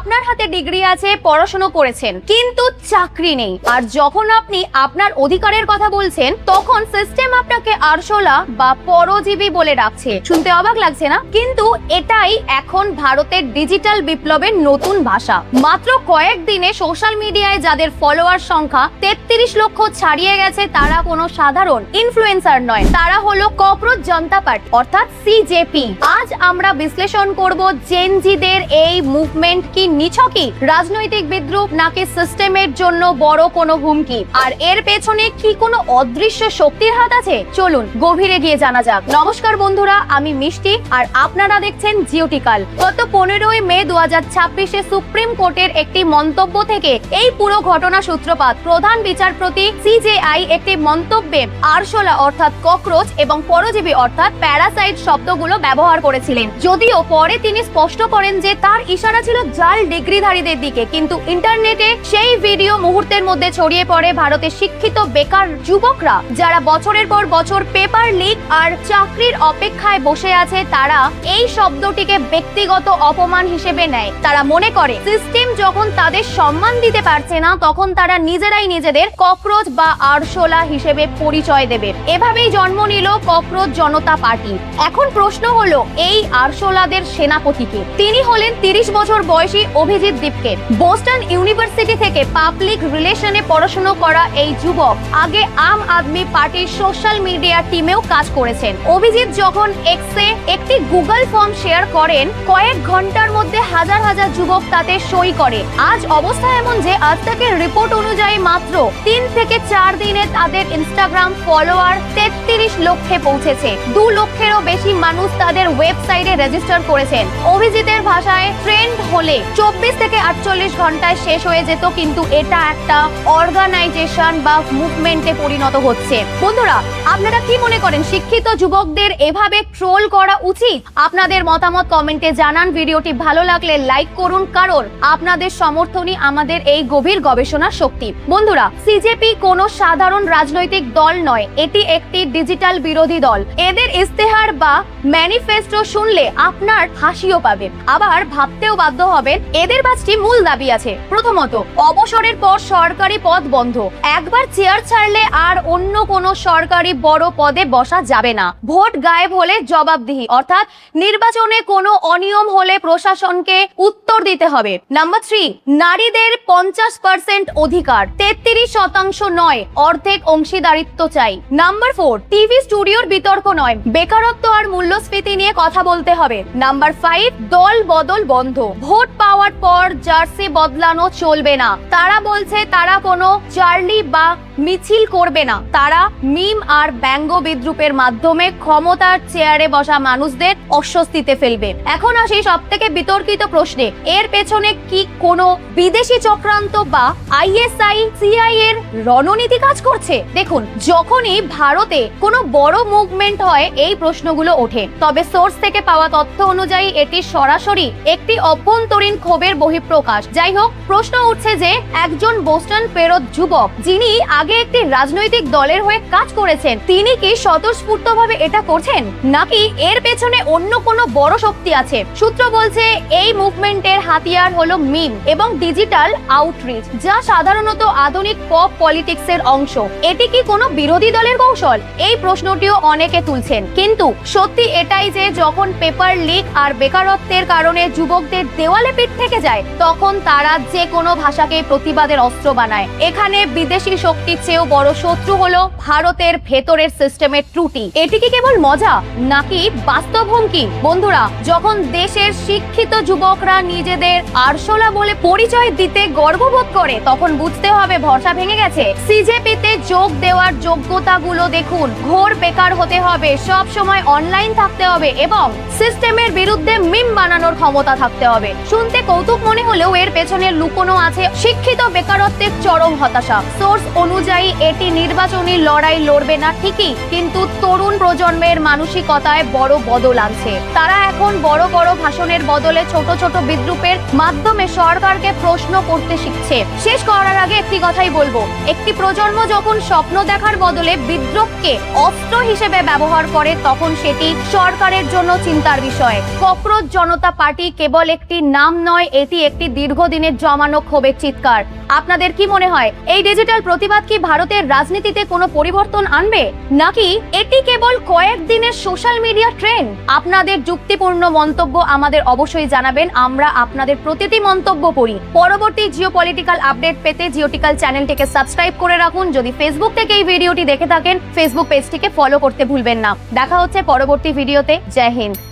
আপনার হাতে ডিগ্রি আছে, পড়াশোনা করেছেন, কিন্তু চাকরি নেই। আর যখন আপনি আপনার অধিকারের কথা বলছেন, তখন সিস্টেম আপনাকে আরশোলা বা পরজীবী বলে ডাকছে। শুনতে অবাক লাগছে না? কিন্তু এটাই এখন ভারতের ডিজিটাল বিপ্লবের নতুন ভাষা। মাত্র কয়েকদিনে সোশ্যাল মিডিয়ায় যাদের ফলোয়ার সংখ্যা 33 লক্ষ ছাড়িয়ে গেছে, তারা কোনো সাধারণ ইনফ্লুয়েন্সার নয়, তারা হলো ককরোচ জনতা পার্টি অর্থাৎ সিজেপি। আজ আমরা বিশ্লেষণ করব জেনজিদের এই মুভমেন্ট কি নিছকই রাজনৈতিক বিদ্রুপ নাকি সিস্টেমের জন্য বড় কোনো হুমকি, আর এর পেছনে কি কোনো অদৃশ্য শক্তির হাত আছে। চলুন গভীরে গিয়ে জানা যাক। নমস্কার বন্ধুরা, আমি মিষ্টি আর আপনারা দেখছেন জিওটিকাল। গত 15ই মে 2026-এ সুপ্রিম কোর্টের একটি মন্তব্য থেকে এই পুরো ঘটনা সূত্রপাত। প্রধান বিচারপতি সিজেআই একটি মন্তব্যে আরশোলা অর্থাৎ ককরোচ এবং পরজীবী অর্থাৎ প্যারাসাইট শব্দগুলো ব্যবহার করেছিলেন। যদিও পরে তিনি স্পষ্ট করেন যে তার ইশারা ছিল জাল ডিগ্রিধারীদের দিকে, কিন্তু ইন্টারনেটে সেই ভিডিও মুহূর্তের মধ্যে ছড়িয়ে পড়ে। ভারতের শিক্ষিত বেকার যুবকরা যারা বছরের পর বছর পেপার লিক আর চাকরির অপেক্ষায় বসে আছে, তারা এই শব্দটিকে ব্যক্তিগত অপমান হিসেবে নেয়। তারা মনে করে সিস্টেম যখন তাদের সম্মান দিতে পারছে না, তখন তারা নিজেরাই নিজেদের ককরোচ বা আরশোলা হিসেবে পরিচয় দেবে। এভাবেই জন্ম নিল ককরোচ জনতা পার্টি। এখন প্রশ্ন হলো, এই আরশোলাদের সেনাপতিকে? তিনি হলেন 30 বছর বয়সী অভিজিৎ দীপকে। বোস্টন ইউনিভার্সিটি থেকে পাবলিক রিলেশনে পড়াশোনা করা এই যুবক আগে আম আদমি পার্টির সোশ্যাল মিডিয়া টিমেও কাজ করেছেন। অভিজিৎ যখন এক্সে একটি গুগল ফর্ম শেয়ার করেন, কয়েক ঘন্টার মধ্যে হাজার হাজার যুবক তাতে সই করে। আজ অবস্থা এমন যে আজ তাকের রিপোর্ট অনুযায়ী মাত্র 3 থেকে 4 দিনে তাদের ইনস্টাগ্রাম ফলোয়ার 33 লক্ষে পৌঁছেছে। 2 লক্ষেরও বেশি মানুষ তাদের ওয়েবসাইটে রেজিস্টার করেছেন। অভিজিতের ভাষায় ট্রেন্ড হলে 24 থেকে 48 ঘন্টায় শেষ হয়ে যেত, কিন্তু এটা একটা অর্গানাইজেশন বা মুভমেন্টে পরিণত হচ্ছে। বন্ধুরা, আপনারা কি মনে করেন শিক্ষিত যুবকদের এভাবে ট্রোল করা উচিত? আপনাদের মতামত কমেন্টে জানান। ভিডিওটি ভালো লাগলে লাইক করুন, কারণ আপনাদের সমর্থনই আমাদের এই গভীর গবেষণার শক্তি। বন্ধুরা, সিজেপি কোনো সাধারণ রাজনৈতিক দল নয়, এটি একটি ডিজিটাল বিরোধী দল। এদের ইস্তেহার বা ম্যানিফেস্টো শুনলে আপনার হাসিও পাবে, আবার ভাবতেও বাধ্য হবেন। এদের 5টি মূল দাবি আছে। প্রথমত, অবসরের পর সরকারি পদ বন্ধ। একবার চেয়ার ছাড়লে আর অন্য কোনো সরকারি বড় পদে বসা যাবে না। ভোট গায়েব হলে জবাবদিহি, অর্থাৎ নির্বাচনে কোনো অনিয়ম হলে প্রশাসনকে উত্তর দিতে হবে। নাম্বার 3, নারীদের 50% অধিকার, 33% নয়, অর্ধেক অংশীদারিত্ব চাই। নাম্বার 4, টিভি স্টুডিওর বিতর্ক নয়, বেকারত্ব আর মূল্যস্ফীতি নিয়ে কথা বলতে হবে। নাম্বার 5, দল বদল বন্ধ। ভোট পাওয়ার পর জার্সি বদলানো চলবে না। তারা বলছে তারা কোনো জার্নি বা মিছিল করবে না, তারা মিম আর ব্যঙ্গ বিদ্রুপের মাধ্যমে ক্ষমতার চেয়ারে বসা মানুষদের অস্বস্তিতে ফেলবে। এখন আসি সব থেকে বিতর্কিত প্রশ্নে, এর পেছনে কি কোনো বিদেশি চক্রান্ত বা আইএসআই সিআই এর রণনীতি কাজ করছে? দেখুন, যখনই ভারতে কোনো বড় মুভমেন্ট হয়, এই প্রশ্নগুলো ওঠে। তবে সোর্স থেকে পাওয়া তথ্য অনুযায়ী এটি সরাসরি একটি অভ্যন্তরীণ ক্ষোভের বহিঃপ্রকাশ। যাই হোক, প্রশ্ন উঠছে যে একজন বোস্টন ফেরত যুবক, যিনি আগে একটি রাজনৈতিক দলের হয়ে কাজ করেছেন, তিনি কি স্বতঃস্ফূর্তভাবে এটা করছেন, নাকি এর পেছনে অন্য কোনো বড় শক্তি আছে? সূত্র বলছে এই মুভমেন্টের হাতিয়ার হলো মিম এবং ডিজিটাল আউটরিচ, যা সাধারণত আধুনিক পপ পলিটিক্সের অংশ। এটি কি কোনো বিরোধী দলের কৌশল? এই প্রশ্নটিও অনেকে তুলছেন। কিন্তু সত্যি এটাই যে যখন পেপার লিক আর বেকারত্বের কারণে যুবকদের দেওয়ালে পিঠ থেকে যায়, তখন তারা যে কোনো ভাষাকে প্রতিবাদের অস্ত্র বানায়। এখানে বিদেশি শক্তির চেয়েও বড় শত্রু হলো ভারতের ভেতরের সিস্টেমের ত্রুটি। এটি কি কেবল মজা নাকি বাস্তব হুমকি? বন্ধুরা, যখন দেশের শিক্ষিত যুবকরা নিজেদের আরশোলা বলে পরিচয় দিতে গর্ববোধ করে, তখন বুঝতে হবে ভরসা ভেঙে গেছে। সিজেপিতে যোগ দেওয়ার যোগ্যতাগুলো দেখুন। ঘোর বেকার হতে হবে, সব সময় অনলাইন থাকতে হবে এবং সিস্টেমের বিরুদ্ধে মিম বানানোর ক্ষমতা থাকতে হবে। শুনতে কৌতুক মনে হলেও এর পেছনে লুকোনো আছে শিক্ষিত বেকারত্বের চরম হতাশা। সোর্স অনুযায়ী এটি নির্বাচনী লড়াই লড়বে না ঠিকই, কিন্তু তরুণ প্রজন্মের মানসিকতায় বড় বদল আনছে। তারা এখন বড় বড় ভাষণের বদলে ছোট ছোট বিদ্রুপের মাধ্যমে সরকারকে প্রশ্ন করতে শিখছে। শেষ করার আগে একটি কথাই বলবো, একটি প্রজন্ম যখন স্বপ্ন দেখার বদলে বিদ্রোহকে অস্ত্র অস্ত্র হিসেবে ব্যবহার করে তখন সেটি সরকারের জন্য চিন্তার বিষয়। ককরোচ জনতা পার্টি কেবল একটি নাম নয়, এটি একটি দীর্ঘদিনের জমানো ক্ষোভের চিৎকার। আপনাদের কি মনে হয় এই ডিজিটাল প্রতিবাদ কি ভারতের রাজনীতিতে কোনো পরিবর্তন আনবে, নাকি এটি কেবল কয়েকদিনের সোশ্যাল মিডিয়া ট্রেন্ড? আপনাদের যুক্তিপূর্ণ মন্তব্য আমাদের অবশ্যই জানাবেন, আমরা আপনাদের প্রতিটি মন্তব্য পড়ি। পরবর্তী জিওপলিটিক্যাল আপডেট পেতে জিওটিক্যাল চ্যানেলটিকে সাবস্ক্রাইব করে রাখুন। যদি ফেসবুক থেকে এই ভিডিওটি দেখে থাকেন, ফেসবুক পেজটিকে ফলো করতে ভুলবেন না। দেখা হচ্ছে পরবর্তী ভিডিওতে। জয় হিন্দ।